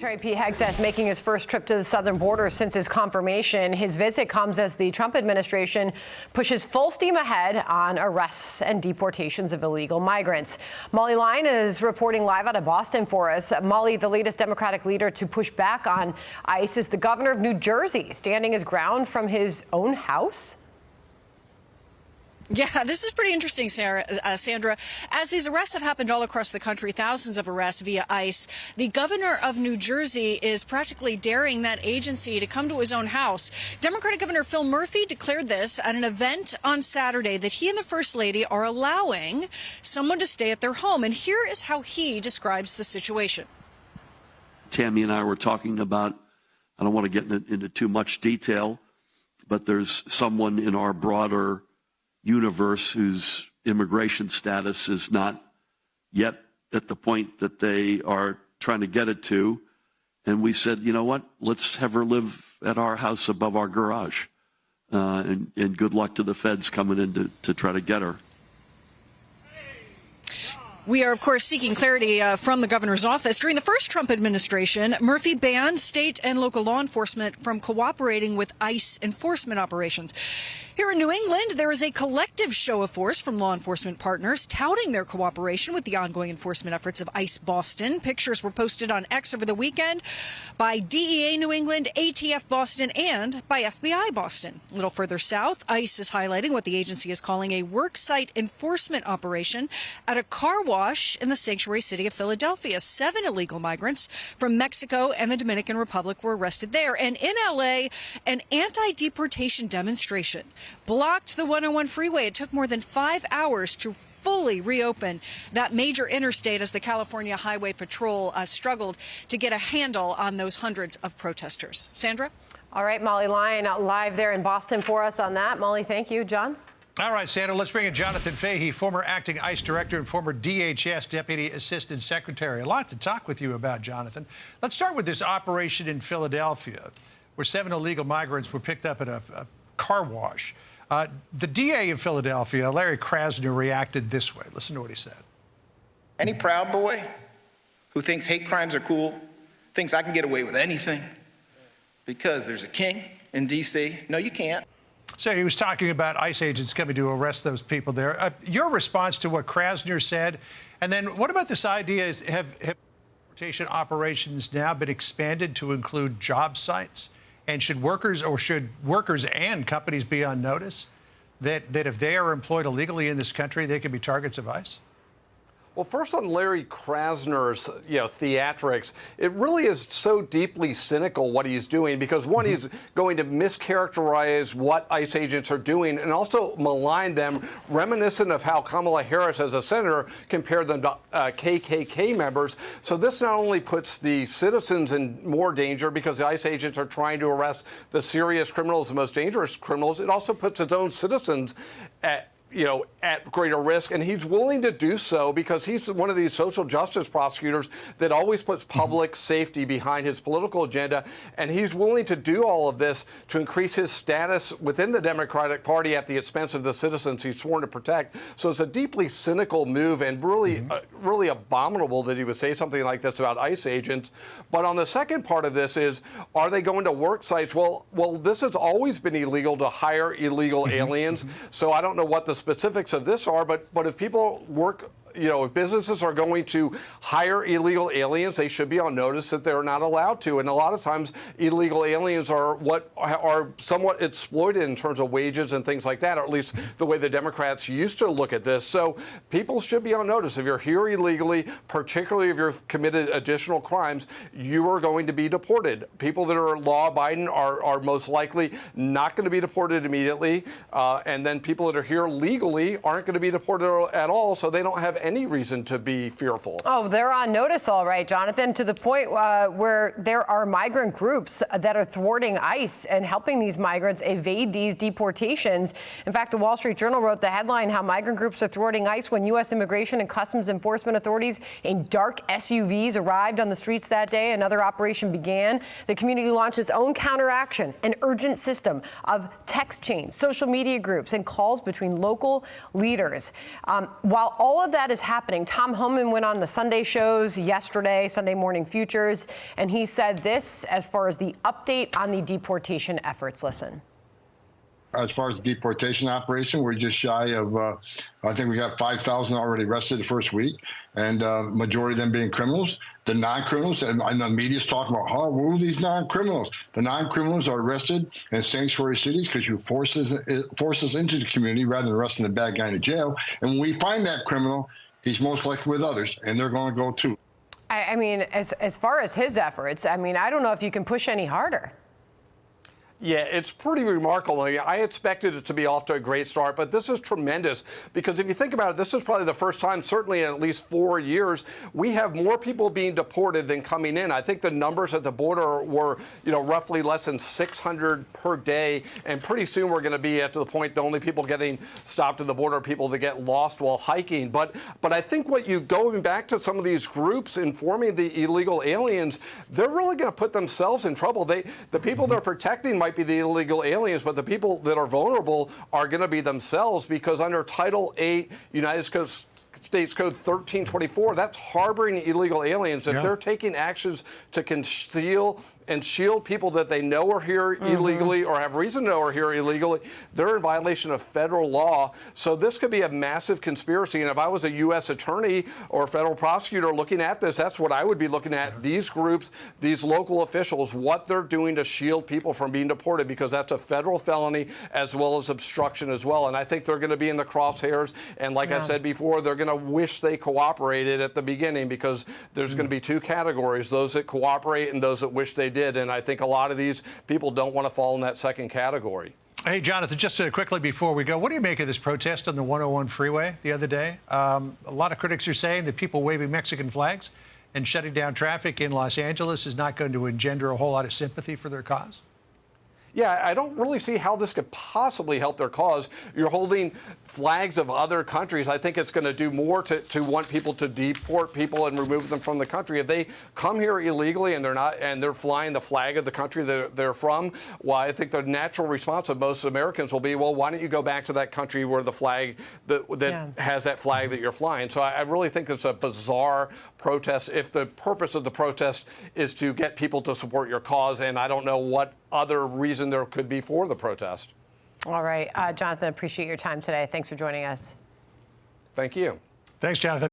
Secretary Pete Hegseth making his first trip to the southern border since his confirmation. His visit comes as the Trump administration pushes full steam ahead on arrests and deportations of illegal migrants. Molly Line is reporting live out of Boston for us. Molly, the latest Democratic leader to push back on ICE is the governor of New Jersey, standing his ground from his own house. Yeah, this is pretty interesting, Sandra. As these arrests have happened all across the country, thousands of arrests via ICE, the governor of New Jersey is practically daring that agency to come to his own house. Democratic Governor Phil Murphy declared this at an event on Saturday that he and the First Lady are allowing someone to stay at their home. And here is how he describes the situation. Tammy and I were talking about, I don't want to get into too much detail, but there's someone in our broader universe whose immigration status is not yet at the point that they are trying to get it to. And we said, you know what, let's have her live at our house above our garage. And good luck to the feds coming in to try to get her. We are, of course, seeking clarity from the governor's office. During the first Trump administration, Murphy banned state and local law enforcement from cooperating with ICE enforcement operations. Here in New England, there is a collective show of force from law enforcement partners touting their cooperation with the ongoing enforcement efforts of ICE Boston. Pictures were posted on X over the weekend by DEA New England, ATF Boston, and by FBI Boston. A little further south, ICE is highlighting what the agency is calling a worksite enforcement operation at a car wash in the sanctuary city of Philadelphia. 7 illegal migrants from Mexico and the Dominican Republic were arrested there. And in L.A., an anti-deportation demonstration blocked the 101 freeway. It took more than 5 hours to fully reopen that major interstate as the California Highway Patrol struggled to get a handle on those hundreds of protesters. Sandra? All right, Molly Line live there in Boston for us on that. Molly, thank you. John? All right, Sandra, let's bring in Jonathan Fahey, former acting ICE director and former DHS deputy assistant secretary. A lot to talk with you about, Jonathan. Let's start with this operation in Philadelphia, where 7 illegal migrants were picked up at a car wash. The DA of Philadelphia, Larry Krasner, reacted this way. Listen to what he said. Any Proud Boy who thinks hate crimes are cool, thinks I can get away with anything because there's a king in D.C. No, you can't. So he was talking about ICE agents coming to arrest those people there. Your response to what Krasner said, and then what about this idea, have deportation operations now been expanded to include job sites? And should workers and companies be on notice that if they are employed illegally in this country, they can be targets of ICE? Well, first on Larry Krasner's, theatrics, it really is so deeply cynical what he's doing because, one, he's going to mischaracterize what ICE agents are doing and also malign them, reminiscent of how Kamala Harris, as a senator, compared them to KKK members. So this not only puts the citizens in more danger because the ICE agents are trying to arrest the serious criminals, the most dangerous criminals, it also puts its own citizens at greater risk, and he's willing to do so because he's one of these social justice prosecutors that always puts public safety behind his political agenda, and he's willing to do all of this to increase his status within the Democratic Party at the expense of the citizens he's sworn to protect. So it's a deeply cynical move and really, really abominable that he would say something like this about ICE agents. But on the second part of this is, are they going to work sites? Well, this has always been illegal to hire illegal aliens, so I don't know what the specifics of this are, but if people work, if businesses are going to hire illegal aliens, they should be on notice that they're not allowed to. And a lot of times, illegal aliens are somewhat exploited in terms of wages and things like that, or at least the way the Democrats used to look at this. So people should be on notice. If you're here illegally, particularly if you've committed additional crimes, you are going to be deported. People that are law-abiding are most likely not going to be deported immediately. And then people that are here legally aren't going to be deported at all, so they don't have any reason to be fearful. Oh, they're on notice, all right, Jonathan, to the point where there are migrant groups that are thwarting ICE and helping these migrants evade these deportations. In fact, the Wall Street Journal wrote the headline, how migrant groups are thwarting ICE when U.S. Immigration and Customs Enforcement authorities in dark SUVs arrived on the streets that day. Another operation began. The community launched its own counteraction, an urgent system of text chains, social media groups, and calls between local leaders. While all of that that is happening. Tom Homan went on the Sunday shows yesterday, Sunday Morning Futures, and he said this as far as the update on the deportation efforts. Listen. As far as the deportation operation, we're just shy of, I think we got 5,000 already arrested the first week, and majority of them being criminals. The non-criminals, and the media's talking about, oh, who are these non-criminals? The non-criminals are arrested in sanctuary cities because you force us into the community rather than arresting the bad guy in jail. And when we find that criminal, he's most likely with others, and they're going to go too. I mean, as far as his efforts, I mean, I don't know if you can push any harder. Yeah, it's pretty remarkable. I expected it to be off to a great start, but this is tremendous because if you think about it, this is probably the first time, certainly in at least 4 years, we have more people being deported than coming in. I think the numbers at the border were, roughly less than 600 per day, and pretty soon we're going to be at the point the only people getting stopped at the border are people that get lost while hiking. But I think going back to some of these groups informing the illegal aliens, they're really going to put themselves in trouble. The people they're protecting might be the illegal aliens, but the people that are vulnerable are going to be themselves, because under Title 8 United States Code 1324, that's harboring illegal aliens. If they're taking actions to conceal and shield people that they know are here illegally or have reason to know are here illegally, they're in violation of federal law. So this could be a massive conspiracy. And if I was a U.S. attorney or federal prosecutor looking at this, that's what I would be looking at. These groups, these local officials, what they're doing to shield people from being deported, because that's a federal felony as well as obstruction as well. And I think they're going to be in the crosshairs. And like I said before, they're going to wish they cooperated at the beginning, because there's going to be two categories, those that cooperate and those that wish they did. And I think a lot of these people don't want to fall in that second category. Hey, Jonathan, just quickly before we go, what do you make of this protest on the 101 freeway the other day? A lot of critics are saying that people waving Mexican flags and shutting down traffic in Los Angeles is not going to engender a whole lot of sympathy for their cause. Yeah, I don't really see how this could possibly help their cause. You're holding flags of other countries. I think it's going to do more to want people to deport people and remove them from the country. If they come here illegally and they're flying the flag of the country that they're from, well, I think the natural response of most Americans will be, well, why don't you go back to that country where the flag that has that flag that you're flying? So I really think it's a bizarre protest if the purpose of the protest is to get people to support your cause, and I don't know what other reason there could be for the protest. All right. Jonathan, appreciate your time today. Thanks for joining us. Thank you. Thanks, Jonathan.